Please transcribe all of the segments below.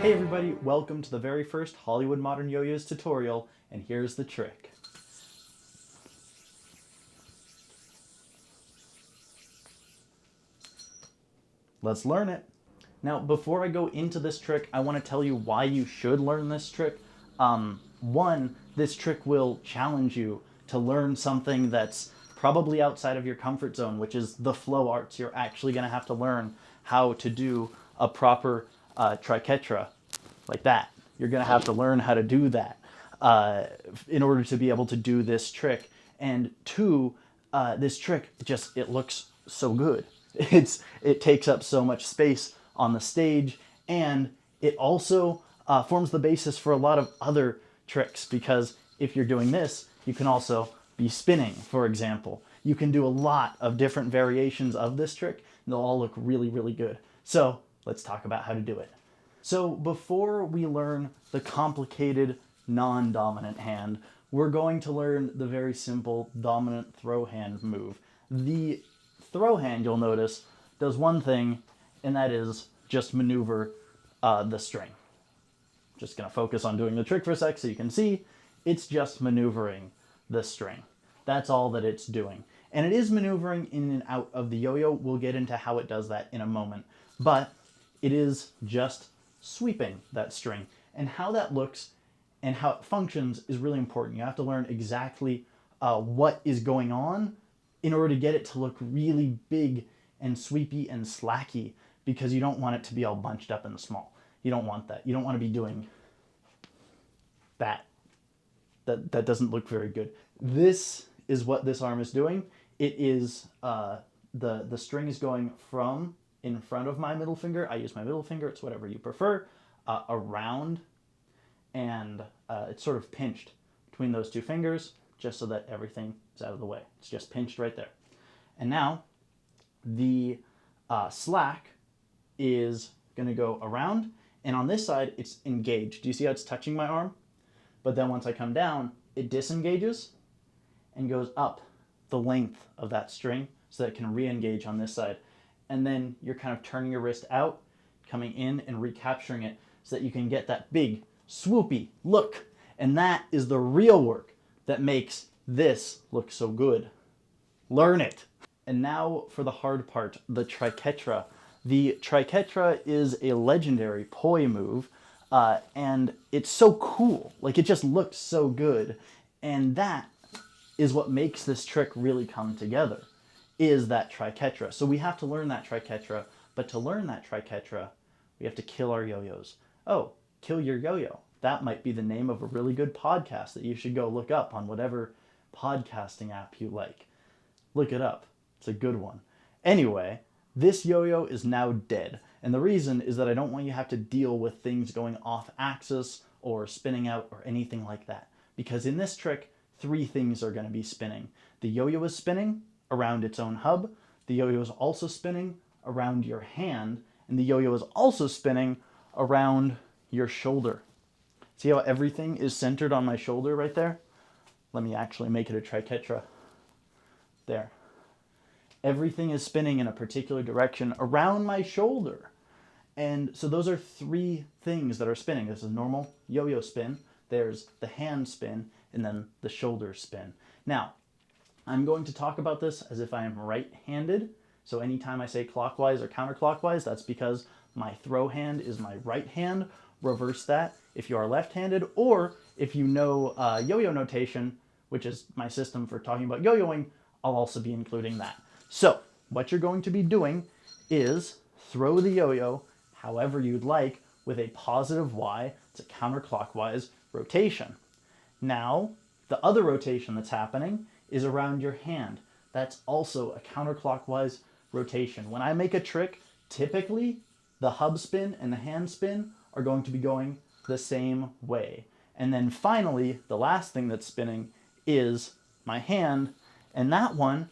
Hey everybody, welcome to the very first Hollywood Modern Yo-Yos tutorial, and here's the trick. Let's learn it. Now, before I go into this trick, I want to tell you why you should learn this trick. One, this trick will challenge you to learn something that's probably outside of your comfort zone, which is the flow arts. You're actually going to have to learn how to do a proper triquetra like that. You're going to have to learn how to do that in order to be able to do this trick. And two, this trick it looks so good. It takes up so much space on the stage, and it also forms the basis for a lot of other tricks, because if you're doing this, you can also be spinning, for example. You can do a lot of different variations of this trick, and they'll all look really, really good. So let's talk about how to do it. So before we learn the complicated non-dominant hand, we're going to learn the very simple dominant throw hand move. The throw hand, you'll notice, does one thing, and that is just maneuver the string. Just going to focus on doing the trick for a sec so you can see. It's just maneuvering the string. That's all that it's doing. And it is maneuvering in and out of the yo-yo. We'll get into how it does that in a moment. But it is just sweeping that string. And how that looks and how it functions is really important. You have to learn exactly what is going on in order to get it to look really big and sweepy and slacky, because you don't want it to be all bunched up and small. You don't want that. You don't want to be doing that. That doesn't look very good. This is what this arm is doing. It is, the string is going from in front of my middle finger. I use my middle finger, it's whatever you prefer, around, and it's sort of pinched between those two fingers, just so that everything is out of the way. It's just pinched right there. And now the slack is going to go around, and on this side it's engaged. Do you see how it's touching my arm? But then once I come down, it disengages and goes up the length of that string so that it can re-engage on this side. And then you're kind of turning your wrist out, coming in and recapturing it so that you can get that big, swoopy look. And that is the real work that makes this look so good. Learn it. And now for the hard part, the triquetra. The triquetra is a legendary poi move, and it's so cool. Like, it just looks so good. And that is what makes this trick really come together, is that triquetra. So we have to learn that triquetra, but to learn that triquetra, we have to kill our yo-yos. Oh, kill your yo-yo. That might be the name of a really good podcast that you should go look up on whatever podcasting app you like. Look it up. It's a good one. Anyway, this yo-yo is now dead. And the reason is that I don't want you to have to deal with things going off axis or spinning out or anything like that. Because in this trick, three things are going to be spinning. The yo-yo is spinning around its own hub. The yo-yo is also spinning around your hand. And the yo-yo is also spinning around your shoulder. See how everything is centered on my shoulder right there? Let me actually make it a triquetra. There. Everything is spinning in a particular direction around my shoulder. And so those are three things that are spinning. This is normal yo-yo spin. There's the hand spin, and then the shoulder spin. Now, I'm going to talk about this as if I am right-handed. So anytime I say clockwise or counterclockwise, that's because my throw hand is my right hand. Reverse that if you are left-handed, or if you know yo-yo notation, which is my system for talking about yo-yoing, I'll also be including that. So what you're going to be doing is throw the yo-yo however you'd like with a positive Y. It's a counterclockwise rotation. Now, the other rotation that's happening is around your hand. That's also a counterclockwise rotation. When I make a trick, typically the hub spin and the hand spin are going to be going the same way. And then finally, the last thing that's spinning is my hand, and that one,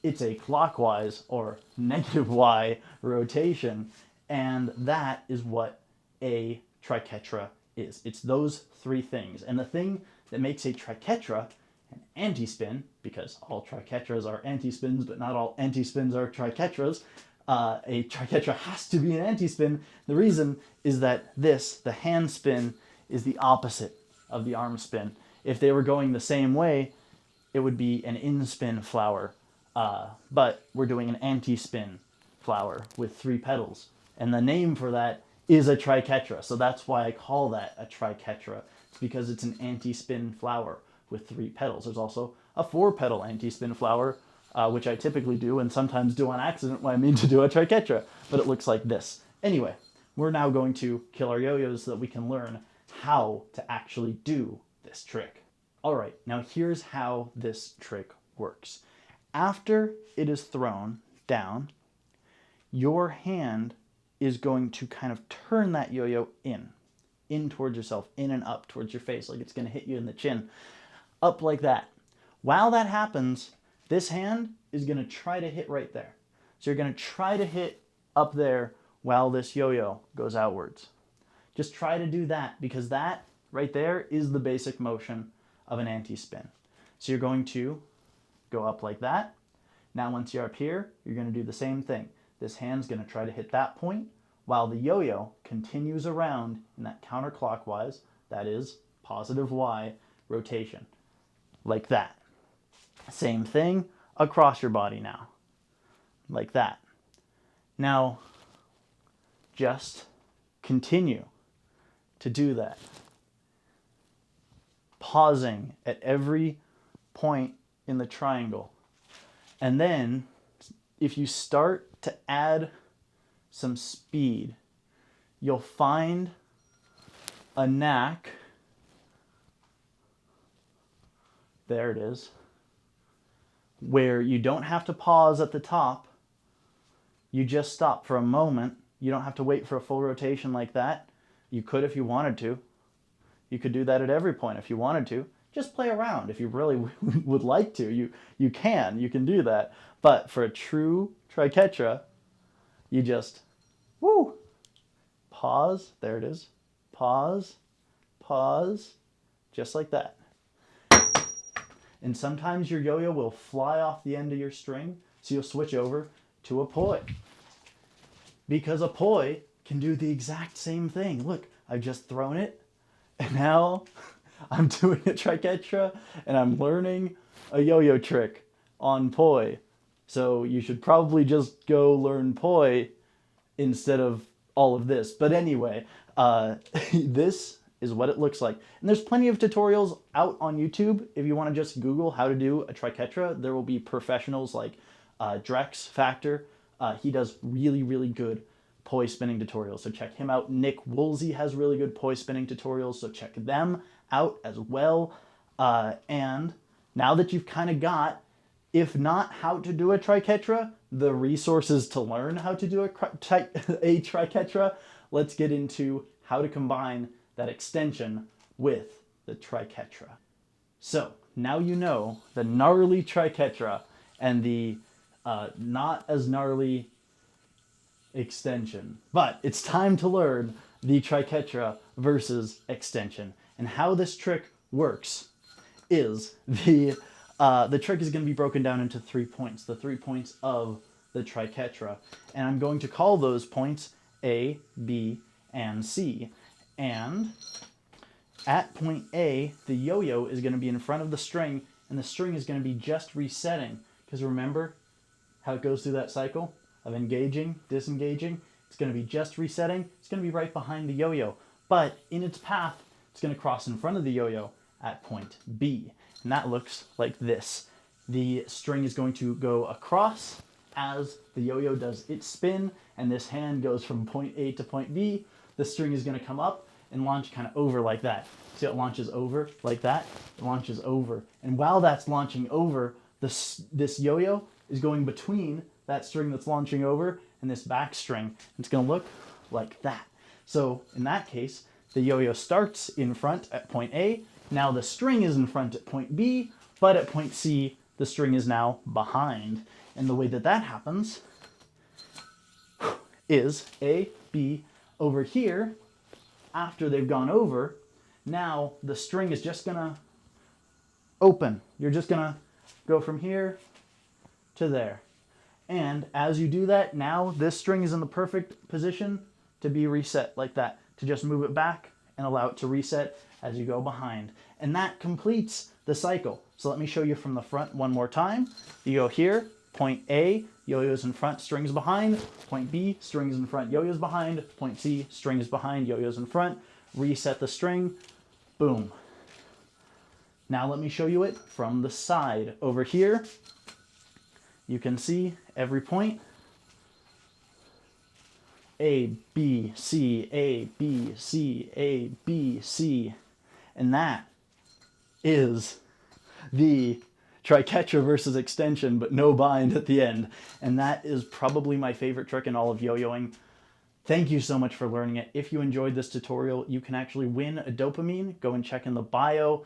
it's a clockwise or negative Y rotation, and that is what a triquetra is. It's those three things. And the thing that makes a triquetra an antispin, because all triquetras are antispins, but not all antispins are triquetras, a triquetra has to be an anti-spin. The reason is that this, the hand spin, is the opposite of the arm spin. If they were going the same way, it would be an in-spin flower. But we're doing an anti-spin flower with 3 petals. And the name for that is a triquetra. So that's why I call that a triquetra. It's because it's an anti-spin flower with 3 petals. There's also a 4-petal anti-spin flower, which I typically do and sometimes do on accident when I mean to do a triquetra, but it looks like this. Anyway, we're now going to kill our yo-yos so that we can learn how to actually do this trick. All right, now here's how this trick works. After it is thrown down, your hand is going to kind of turn that yo-yo in towards yourself, in and up towards your face, like it's going to hit you in the chin, up like that. While that happens, this hand is going to try to hit right there. So you're going to try to hit up there while this yo-yo goes outwards. Just try to do that, because that right there is the basic motion of an anti-spin. So you're going to go up like that. Now once you're up here, you're going to do the same thing. This hand's going to try to hit that point while the yo-yo continues around in that counterclockwise, that is positive Y rotation, like that. Same thing across your body now, like that. Now, just continue to do that, pausing at every point in the triangle. And then, if you start to add some speed, you'll find a knack, there it is, where you don't have to pause at the top. You just stop for a moment. You don't have to wait for a full rotation like that. You could if you wanted to. You could do that at every point if you wanted to. Just play around if you really would like to. You can do that. But for a true triquetra, you just, pause, there it is, pause, pause, just like that. And sometimes your yo-yo will fly off the end of your string, so you'll switch over to a poi. Because a poi can do the exact same thing. Look, I've just thrown it, and now I'm doing a triquetra, and I'm learning a yo-yo trick on poi. So you should probably just go learn poi instead of all of this. But anyway, this is what it looks like. And there's plenty of tutorials out on YouTube. If you want to just Google how to do a triquetra, there will be professionals like Drex Factor. He does really, really good poi spinning tutorials, so check him out. Nick Woolsey has really good poi spinning tutorials, so check them out as well. And now that you've kind of got, if not how to do a triquetra, the resources to learn how to do a triquetra, let's get into how to combine that extension with the triquetra. So now you know the gnarly triquetra and the not as gnarly extension. But it's time to learn the triquetra versus extension. And how this trick works is the trick is going to be broken down into 3 points, the 3 points of the triquetra. And I'm going to call those points A, B, and C. And at point A, the yo-yo is going to be in front of the string, and the string is going to be just resetting. Because remember how it goes through that cycle of engaging, disengaging? It's going to be just resetting. It's going to be right behind the yo-yo. But in its path, it's going to cross in front of the yo-yo at point B. And that looks like this. The string is going to go across as the yo-yo does its spin, and this hand goes from point A to point B. The string is going to come up and launch kind of over like that. See, it launches over like that. It launches over. And while that's launching over, this yo-yo is going between that string that's launching over and this back string. It's going to look like that. So in that case, the yo-yo starts in front at point A. Now the string is in front at point B, but at point C, the string is now behind. And the way that that happens is A, B, over here, after they've gone over, now the string is just going to open. You're just going to go from here to there. And as you do that, now this string is in the perfect position to be reset like that, to just move it back and allow it to reset as you go behind. And that completes the cycle. So let me show you from the front one more time. You go here, point A, yo-yo's in front, strings behind. Point B, strings in front, yo-yo's behind. Point C, strings behind, yo-yo's in front. Reset the string, boom. Now let me show you it from the side. Over here, you can see every point. A, B, C, A, B, C, A, B, C. And that is the Triquetra versus extension, but no bind at the end. And that is probably my favorite trick in all of yo-yoing. Thank you so much for learning it. If you enjoyed this tutorial, you can actually win a Dopamine. Go and check in the bio.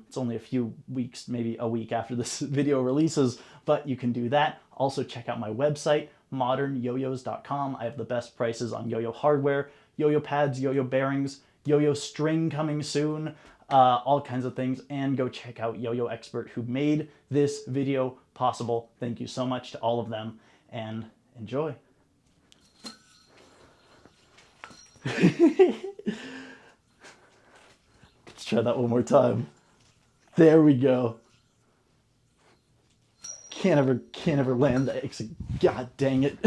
It's only a few weeks, maybe a week after this video releases, but you can do that. Also check out my website, modernyoyos.com. I have the best prices on yo-yo hardware, yo-yo pads, yo-yo bearings, yo-yo string coming soon, all kinds of things. And go check out Yo-Yo Expert, who made this video possible. Thank you so much to all of them, and enjoy. Let's try that one more time. There we go. Can't ever land the exit. God dang it.